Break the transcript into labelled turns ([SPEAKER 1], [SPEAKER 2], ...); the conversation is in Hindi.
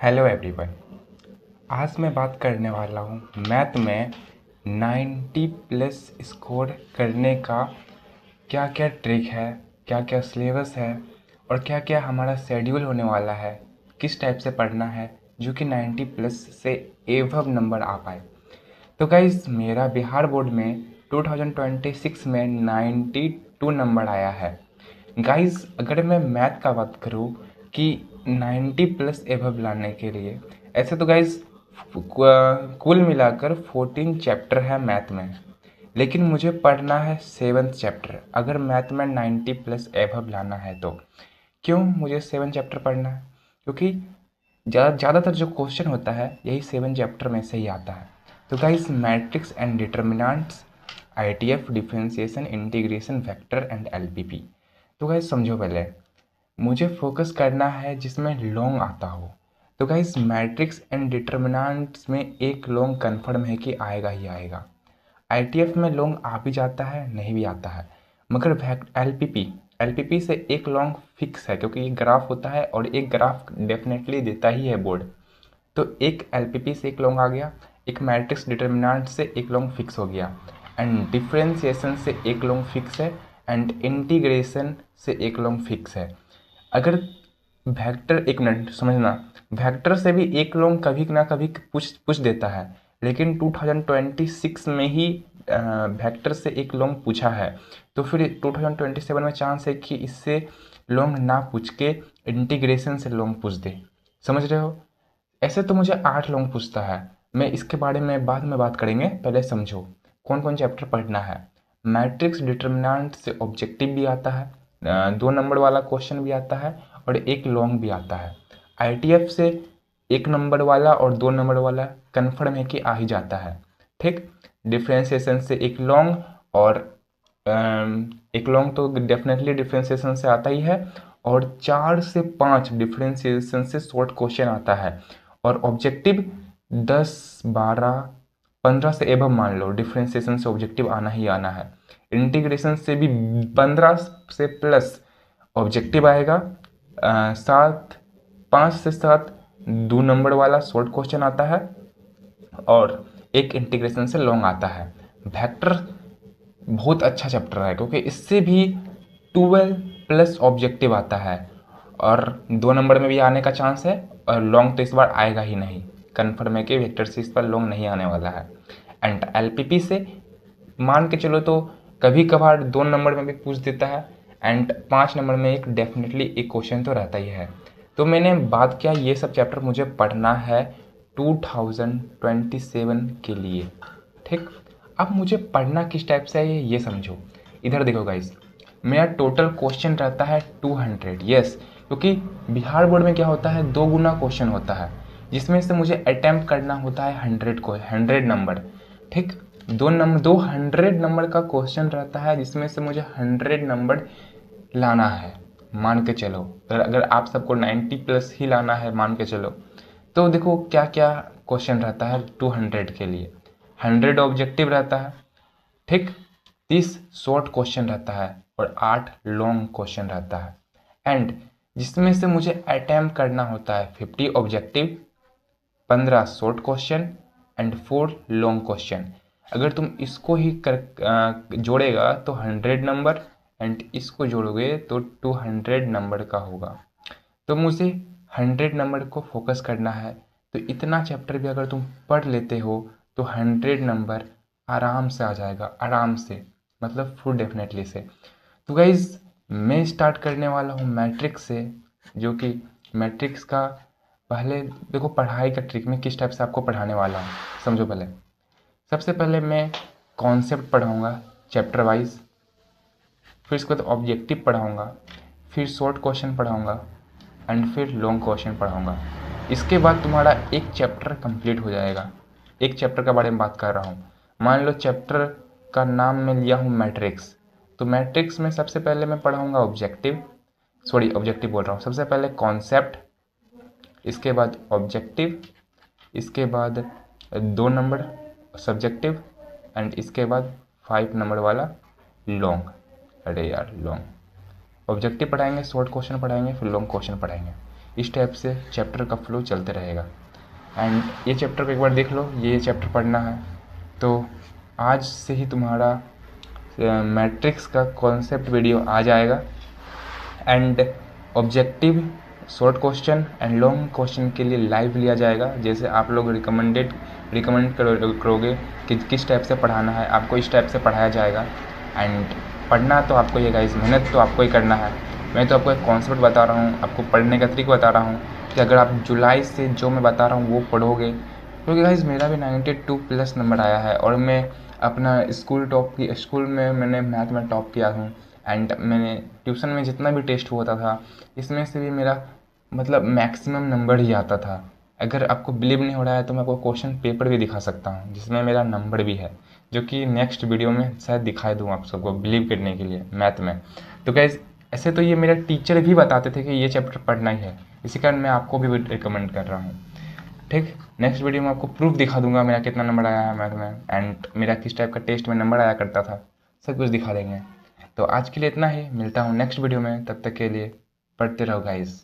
[SPEAKER 1] Hello everyone. आज मैं बात करने वाला हूँ मैथ में 90 प्लस स्कोर करने का क्या क्या ट्रिक है, क्या क्या सिलेबस है और क्या क्या हमारा शेड्यूल होने वाला है, किस टाइप से पढ़ना है जो कि 90 प्लस से एवब नंबर आ पाए। तो गाइज़ मेरा बिहार बोर्ड में 2026 में 92 नंबर आया है। गाइज़ अगर मैं मैथ का बात करूँ कि 90 प्लस एवब लाने के लिए, ऐसे तो गाइज़ कुल मिलाकर 14 चैप्टर है मैथ में, लेकिन मुझे पढ़ना है 7th चैप्टर। अगर मैथ में 90 प्लस एवब लाना है तो क्यों मुझे 7 चैप्टर पढ़ना है? क्योंकि ज़्यादातर जो क्वेश्चन होता है यही 7 चैप्टर में से ही आता है। तो guys matrix and determinants, ITF, differentiation, integration, vector and LPP. तो गाइस समझो, पहले मुझे फोकस करना है जिसमें लॉन्ग आता हो। तो गाइस मैट्रिक्स एंड डिटर्मिनेंट्स में एक लॉन्ग कन्फर्म है कि आएगा ही आएगा। आईटीएफ में लॉन्ग आ भी जाता है, नहीं भी आता है, मगर एलपीपी एलपीपी से एक लॉन्ग फिक्स है, क्योंकि एक ग्राफ होता है और एक ग्राफ डेफिनेटली देता ही है बोर्ड। तो एक एलपीपी से एक लॉन्ग आ गया, एक मैट्रिक्स डिटर्मिनेंट से एक लॉन्ग फिक्स हो गया, एंड डिफरेंशिएशन से एक लॉन्ग फिक्स है, एंड इंटीग्रेशन से एक लॉन्ग फिक्स है। अगर वेक्टर, एक मिनट समझना, वेक्टर से भी एक लॉन्ग कभी ना कभी पूछ देता है, लेकिन 2026 में ही वेक्टर से एक लॉन्ग पूछा है। तो फिर 2027 में चांस है कि इससे लॉन्ग ना पूछ के इंटीग्रेशन से लॉन्ग पूछ दे। समझ रहे हो? ऐसे तो मुझे 8 लॉन्ग पूछता है। मैं इसके बारे में बाद में बात करेंगे, पहले समझो कौन कौन चैप्टर पढ़ना है। मैट्रिक्स डिटर्मिनेंट से ऑब्जेक्टिव भी आता है, 2 नंबर वाला क्वेश्चन भी आता है और एक लॉन्ग भी आता है। आईटीएफ से 1 नंबर वाला और 2 नंबर वाला कन्फर्म है कि आ ही जाता है, ठीक। डिफ्रेंशिएशन से एक लॉन्ग और एक लॉन्ग तो डेफिनेटली डिफ्रेंशिएशन से आता ही है, और 4 से 5 डिफ्रेंशिएशन से शॉर्ट क्वेश्चन आता है, और ऑब्जेक्टिव 10, 12, 15 से एबव मान लो, डिफ्रेंशिएशन से ऑब्जेक्टिव आना ही आना है। इंटीग्रेशन से भी 15 से प्लस ऑब्जेक्टिव आएगा, 7, 5 से 7 2 नंबर वाला शॉर्ट क्वेश्चन आता है, और एक इंटीग्रेशन से लॉन्ग आता है। वेक्टर बहुत अच्छा चैप्टर है, क्योंकि इससे भी 12 प्लस ऑब्जेक्टिव आता है, और 2 नंबर में भी आने का चांस है, और लॉन्ग तो इस बार आएगा ही नहीं। कन्फर्म है कि वेक्टर से इस पर लॉन्ग नहीं आने वाला है। एंड एलपीपी से मान के चलो तो कभी कभार 2 नंबर में भी पूछ देता है, एंड 5 नंबर में एक डेफिनेटली एक क्वेश्चन तो रहता ही है। तो मैंने बात किया ये सब चैप्टर मुझे पढ़ना है 2027 के लिए, ठीक। अब मुझे पढ़ना किस टाइप से है ये समझो। इधर देखो गाइस, मेरा टोटल क्वेश्चन रहता है 200, यस, क्योंकि बिहार बोर्ड में क्या होता है, 2 गुना क्वेश्चन होता है, जिसमें से मुझे अटैम्प्ट करना होता है 100 नंबर, ठीक। 200 नंबर का क्वेश्चन रहता है, जिसमें से मुझे 100 नंबर लाना है। मान के चलो अगर आप सबको 90 प्लस ही लाना है, मान के चलो, तो देखो क्या क्या क्वेश्चन रहता है 200 के लिए। 100 ऑब्जेक्टिव रहता है, ठीक। 30 शॉर्ट क्वेश्चन रहता है और 8 लॉन्ग क्वेश्चन रहता है, एंड जिसमें से मुझे अटैम्प्ट करना होता है 50 objective, 15 short question and 4 long question. अगर तुम इसको ही जोड़ेगा तो 100 नंबर, एंड इसको जोड़ोगे तो 200 नंबर का होगा। तो मुझे 100 नंबर को फोकस करना है। तो इतना चैप्टर भी अगर तुम पढ़ लेते हो तो 100 नंबर आराम से आ जाएगा, आराम से, मतलब फुल डेफिनेटली से। तो गाइज़ मैं स्टार्ट करने वाला हूँ मैट्रिक्स से, जो कि मैट्रिक्स का पहले देखो पढ़ाई का ट्रिक में किस टाइप से आपको पढ़ाने वाला हूँ, समझो। पहले सबसे पहले मैं कॉन्सेप्ट पढ़ाऊँगा चैप्टर वाइज, फिर इसके बाद ऑब्जेक्टिव पढ़ाऊँगा, फिर शॉर्ट क्वेश्चन पढ़ाऊँगा, एंड फिर लॉन्ग क्वेश्चन पढ़ाऊँगा। इसके बाद तुम्हारा एक चैप्टर कंप्लीट हो जाएगा। एक चैप्टर के बारे में बात कर रहा हूँ। मान लो चैप्टर का नाम मैं लिया हूँ मैट्रिक्स, तो मैट्रिक्स में सबसे पहले मैं पढ़ाऊँगा ऑब्जेक्टिव बोल रहा हूँ, सबसे पहले कॉन्सेप्ट, इसके बाद ऑब्जेक्टिव, इसके बाद 2 नंबर सब्जेक्टिव, एंड इसके बाद 5 नंबर वाला लॉन्ग। अरे यार, लॉन्ग ऑब्जेक्टिव पढ़ाएंगे, शॉर्ट क्वेश्चन पढ़ाएंगे, फिर लॉन्ग क्वेश्चन पढ़ाएंगे। इस टाइप से चैप्टर का फ्लो चलते रहेगा। एंड ये चैप्टर को एक बार देख लो, ये चैप्टर पढ़ना है तो आज से ही तुम्हारा मैट्रिक्स का कॉन्सेप्ट वीडियो आ जाएगा। And objective, short question and long question के लिए लाइव लिया जाएगा। जैसे आप लोग रिकमेंड करोगे कि किस टाइप से पढ़ाना है, आपको इस टाइप से पढ़ाया जाएगा। एंड पढ़ना तो आपको ये गाइस, मेहनत तो आपको ही करना है। मैं तो आपको एक कॉन्सेप्ट बता रहा हूँ, आपको पढ़ने का तरीका बता रहा हूँ कि अगर आप जुलाई से जो मैं बता रहा हूँ वो पढ़ोगे, क्योंकि गाइस मेरा भी 92+ नंबर आया है और मैं अपना स्कूल में मैंने मैथ में टॉप किया हूँ। एंड मैंने ट्यूशन में जितना भी टेस्ट होता था इसमें से भी मेरा मतलब मैक्सिमम नंबर ही आता था। अगर आपको बिलीव नहीं हो रहा है तो मैं आपको क्वेश्चन पेपर भी दिखा सकता हूँ जिसमें मेरा नंबर भी है, जो कि नेक्स्ट वीडियो में शायद दिखाई दूँ आप सबको बिलीव करने के लिए मैथ में। तो गाइस ऐसे तो ये मेरे टीचर भी बताते थे कि ये चैप्टर पढ़ना ही है, इसी कारण मैं आपको भी रिकमेंड कर रहा हूँ। ठीक, नेक्स्ट वीडियो में आपको प्रूफ दिखा दूंगा मेरा कितना नंबर आया है मैथ में एंड मेरा किस टाइप का टेस्ट में नंबर आया करता था, सब कुछ दिखा देंगे। तो आज के लिए इतना ही, मिलता हूँ नेक्स्ट वीडियो में, तब तक के लिए पढ़ते रहो गाइस।